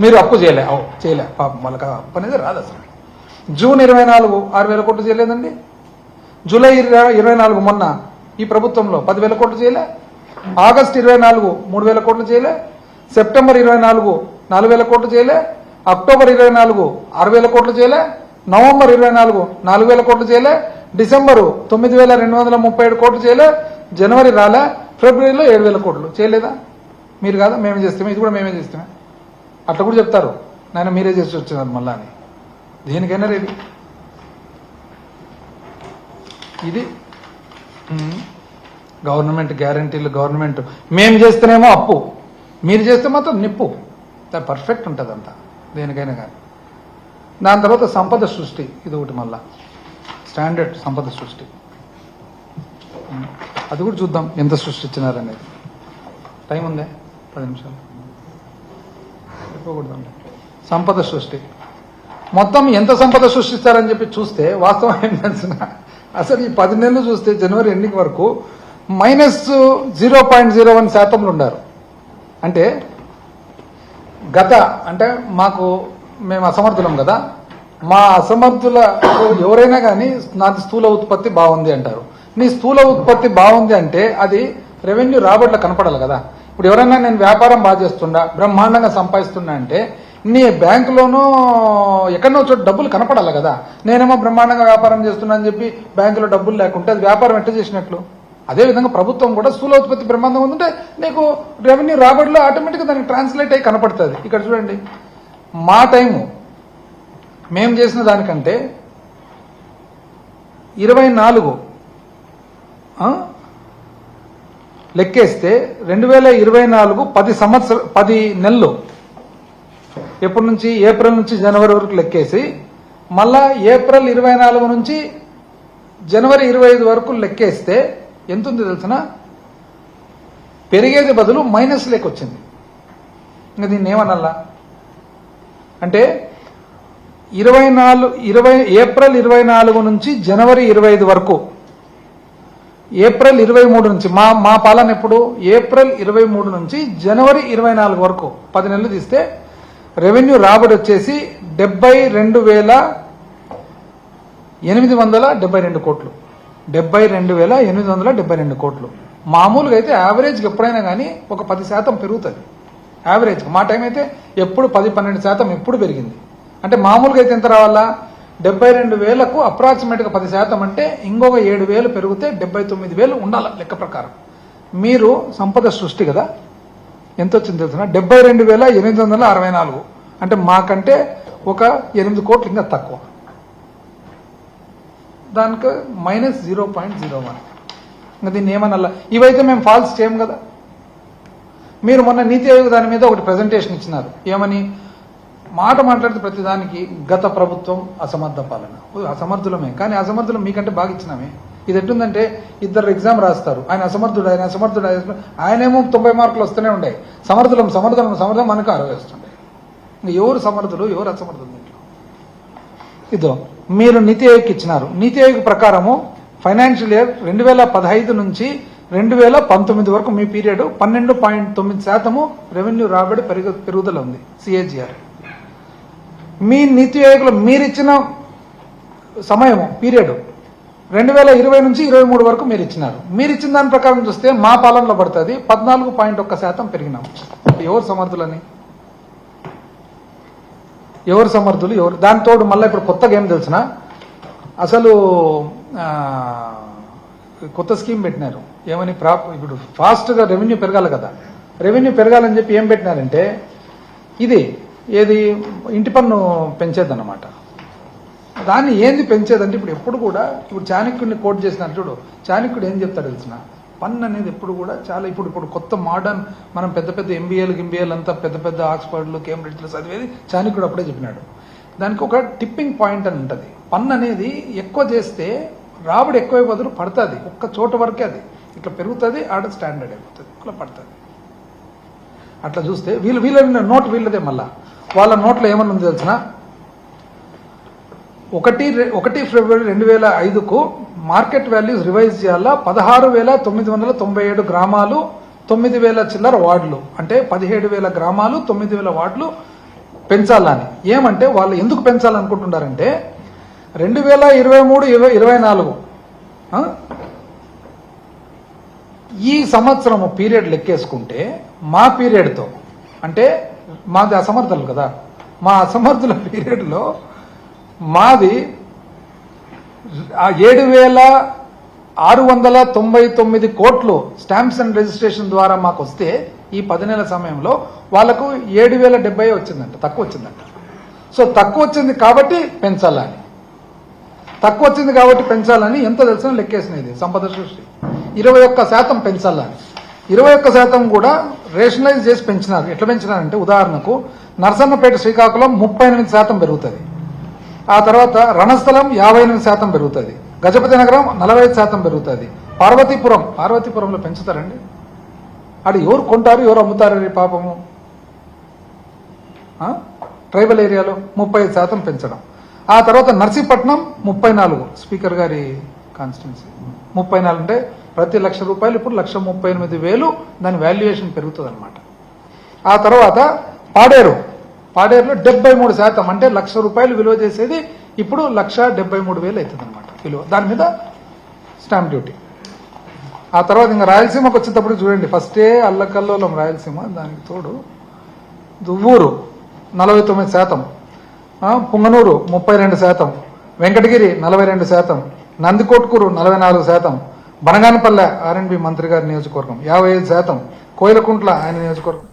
మీరు అప్పు చేయలే పాపం వాళ్ళకి అప్పు అనేది రాదు అసలు. జూన్ 24 6,000 కోట్లు చేయలేదండి. జూలై 24 మొన్న ఈ ప్రభుత్వంలో 10,000 కోట్లు చేయలే. ఆగస్టు 24 3,000 కోట్లు చేయలే. సెప్టెంబర్ 24 4,000 కోట్లు చేయలే. అక్టోబర్ 24 6,000 కోట్లు చేయలే. నవంబర్ 24 4,000 కోట్లు చేయలే. డిసెంబరు 9,237 కోట్లు చేయలే. జనవరి రాలే. ఫిబ్రవరిలో 7,000 కోట్లు చేయలేదా? మీరు కాదా మేమే చేస్తామే, ఇది కూడా మేమే చేస్తామే. అట్లా కూడా చెప్తారు, నాయన మీరే చేసి వచ్చినారు మళ్ళా అని. దేనికైనా రెడీ. ఇది గవర్నమెంట్ గ్యారంటీలు. గవర్నమెంట్ మేము చేస్తేనేమో అప్పు, మీరు చేస్తే మాత్రం నిప్పు. పర్ఫెక్ట్ ఉంటుంది అంతా దేనికైనా కానీ. దాని తర్వాత సంపద సృష్టి, ఇది ఒకటి మళ్ళా స్టాండర్డ్ సంపద సృష్టి. అది కూడా చూద్దాం ఎంత సృష్టించినారనేది. టైం ఉందే 10 నిమిషాలు చెప్పకూడదండి. సంపద సృష్టి మొత్తం ఎంత సంపద సృష్టిస్తారని చెప్పి చూస్తే వాస్తవం ఏం తెలిసిన, అసలు ఈ 10 నెలలు చూస్తే జనవరి ఎండింగ్ వరకు -0.01% ఉన్నారు. అంటే అంటే మేము అసమర్థులం కదా, మా అసమర్థుల ఎవరైనా కానీ నాది స్థూల ఉత్పత్తి బాగుంది అంటారు. నీ స్థూల ఉత్పత్తి బాగుంది అంటే అది రెవెన్యూ రాబడిలో కనపడాలి కదా. ఇప్పుడు ఎవరైనా నేను వ్యాపారం బాగా చేస్తున్నా, బ్రహ్మాండంగా సంపాదిస్తున్నా అంటే నీ బ్యాంకులోనూ ఎక్కడనో చోట డబ్బులు కనపడాలి కదా. నేనేమో బ్రహ్మాండంగా వ్యాపారం చేస్తున్నా అని చెప్పి బ్యాంకులో డబ్బులు లేకుంటే అది వ్యాపారం ఎట్లా చేసినట్లు? అదేవిధంగా ప్రభుత్వం కూడా స్థూల ఉత్పత్తి బ్రహ్మాండంగా ఉందంటే నీకు రెవెన్యూ రాబడిలో ఆటోమేటిక్గా దానికి ట్రాన్స్లేట్ అయ్యి కనపడుతుంది. ఇక్కడ చూడండి, మా టైము మేము చేసిన దానికంటే 24 లెక్కేస్తే 2024 10 నెలలు, ఎప్పటి నుంచి ఏప్రిల్ నుంచి జనవరి వరకు లెక్కేసి మళ్ళా ఏప్రిల్ 24 నుంచి జనవరి 25 వరకు లెక్కేస్తే ఎంత ఉంది తెలిసిన? పెరిగేది బదులు మైనస్ లేకొచ్చింది. ఇంకా దీన్ని ఏమనల్లా అంటే ఏప్రిల్ 24 నుంచి జనవరి 25 వరకు, ఏప్రిల్ 23 నుంచి మా పాలన ఎప్పుడు ఏప్రిల్ 23 నుంచి జనవరి 24 వరకు 10 నెలలు తీస్తే రెవెన్యూ రాబడి వచ్చేసి 72,872 కోట్లు. 72,872 కోట్లు. మామూలుగా అయితే యావరేజ్కి ఎప్పుడైనా కానీ ఒక 10% పెరుగుతుంది. యావరేజ్ మా టైం అయితే ఎప్పుడు 10-12% ఎప్పుడు పెరిగింది. అంటే మామూలుగా అయితే ఎంత రావాలా? 72,000కు అప్రాక్సిమేట్గా 10% అంటే ఇంకొక 7,000 పెరిగితే 79,000 ఉండాలి లెక్క ప్రకారం. మీరు సంపద సృష్టి కదా, ఎంత వచ్చింది తెలుసిన? 72,864. అంటే మాకంటే ఒక 8 కోట్లు ఇంకా తక్కువ. దానికి -0.01. ఇంకా దీన్ని ఏమన్నా ఇవైతే మేము ఫాల్స్ చేయం కదా. మీరు మొన్న నీతి ఆయోగ్ దాని మీద ఒకటి ప్రజెంటేషన్ ఇచ్చినారు. ఏమని? మాట్లాడితే ప్రతిదానికి గత ప్రభుత్వం అసమర్థ పాలన. అసమర్థులమే, కానీ అసమర్థులు మీకంటే బాగా ఇచ్చినామే. ఇది ఎట్టుందంటే ఇద్దరు ఎగ్జామ్ రాస్తారు, ఆయన అసమర్థుడు ఆయనేమో 90 మార్కులు వస్తూనే ఉండే. సమర్థం మనకు 60 వస్తుండే. ఎవరు సమర్థులు ఎవరు అసమర్థులు? ఇదో మీరు నీతి ఆయోగ్కి ఇచ్చినారు. నీతి ఆయోగ్ ప్రకారము ఫైనాన్షియల్ ఇయర్ 2015 నుంచి 2019 వరకు మీ పీరియడ్ 12.9% రెవెన్యూ రాబడి పెరుగుదల ఉంది, CAGR. మీ నీతి ఆయోగ్లో మీరిచ్చిన సమయం పీరియడ్ 2020 నుంచి 23 వరకు మీరు ఇచ్చినారు. మీరు ఇచ్చిన దాని ప్రకారం చూస్తే మా పాలనలో పడుతుంది 14.1% పెరిగినాం. ఎవరు సమర్థులని? ఎవరు సమర్థులు ఎవరు? దానితో మళ్ళీ ఇప్పుడు కొత్తగా ఏం తెలిసిన, అసలు కొత్త స్కీమ్ పెట్టినారు. ఏమని? ఇప్పుడు ఫాస్ట్గా రెవెన్యూ పెరగాలి కదా. రెవెన్యూ పెరగాలని చెప్పి ఏం పెట్టినారంటే ఏది ఇంటి పన్ను పెంచేదన్నమాట. దాన్ని ఏంది పెంచేదంటే ఇప్పుడు కూడా చాణక్యుడిని కోట్ చేసినారు చూడు. చాణక్యుడు ఏం చెప్తాడు తెలిసిన? పన్ను అనేది ఎప్పుడు కూడా చాలా ఇప్పుడు కొత్త మోడర్న్ మనం పెద్ద ఎంబీఏలు అంతా పెద్ద ఆక్స్ఫర్డ్లు కేంబ్రిడ్జ్లు చదివేది చాణక్యుడు అప్పుడే చెప్పినాడు. దానికి ఒక టిప్పింగ్ పాయింట్ అని ఉంటుంది. పన్ను అనేది ఎక్కువ చేస్తే రాబడి ఎక్కువ బదులు పడుతుంది. ఒక్క చోట వరకే అది ఇట్లా పెరుగుతుంది, ఆడ స్టాండర్డ్ అయిపోతుంది, ఇట్లా పడుతుంది. అట్లా చూస్తే వీళ్ళ నోట్ వీళ్ళదే. మళ్ళా వాళ్ళ నోట్లో ఏమన్నా ఉంది తెలిసిన? 1 ఫిబ్రవరి 2005కు మార్కెట్ వాల్యూస్ రివైజ్ చేయాలా. 16,997 గ్రామాలు, 9,000 చిల్లర వార్డులు, అంటే 17,000 గ్రామాలు, 9,000 వార్డులు పెంచాలని. ఏమంటే వాళ్ళు ఎందుకు పెంచాలనుకుంటున్నారంటే 2023-24 ఈ సంవత్సరము పీరియడ్ లెక్కేసుకుంటే మా పీరియడ్తో, అంటే మాది అసమర్థులు కదా, మా అసమర్థుల పీరియడ్లో మాది 7,699 కోట్లు స్టాంప్స్ అండ్ రిజిస్ట్రేషన్ ద్వారా మాకు వస్తే ఈ 10 నెలల సమయంలో వాళ్లకు 7,070 వచ్చిందంట, తక్కువ వచ్చిందంట. సో తక్కువ వచ్చింది కాబట్టి పెంచాలని, తక్కువ వచ్చింది కాబట్టి పెంచాలని ఎంత తెలిసిన లెక్కేసినది సంపద సృష్టి 21% పెంచాలని. 21% కూడా రేషనలైజ్ చేసి పెంచినారు. ఎట్లా పెంచినారంటే ఉదాహరణకు నరసన్నపేట శ్రీకాకుళం 38% పెరుగుతుంది, ఆ తర్వాత రణస్థలం 58% పెరుగుతుంది, గజపతి నగరం 45% పెరుగుతుంది, పార్వతీపురంలో పెంచుతారండి. అక్కడ ఎవరు కొంటారు ఎవరు అమ్ముతారు పాపము. ట్రైబల్ ఏరియాలో 35% పెంచడం. ఆ తర్వాత నర్సీపట్నం 34, స్పీకర్ గారి కాన్స్టిట్యున్సీ 34 అంటే ప్రతి ₹1,00,000 ఇప్పుడు 1,38,000 దాని వాల్యుయేషన్ పెరుగుతుంది అనమాట. ఆ తర్వాత పాడేరులో 73% అంటే ₹1,00,000 విలువ చేసేది ఇప్పుడు 1,73,000 అవుతుంది అనమాట విలువ, దాని మీద స్టాంప్ డ్యూటీ. ఆ తర్వాత ఇంకా రాయలసీమకు వచ్చేటప్పుడు చూడండి, ఫస్టే అల్లకల్లోలం రాయలసీమ, దానికి తోడు దువ్వూరు 49%, పుంగనూరు 32%, వెంకటగిరి 42%, నందికొట్కూరు 44%, బనగానపల్లె ఆర్ఎండ్బి మంత్రి గారి నియోజకవర్గం 55%, కోయిలకుంట్ల ఆయన నియోజకవర్గం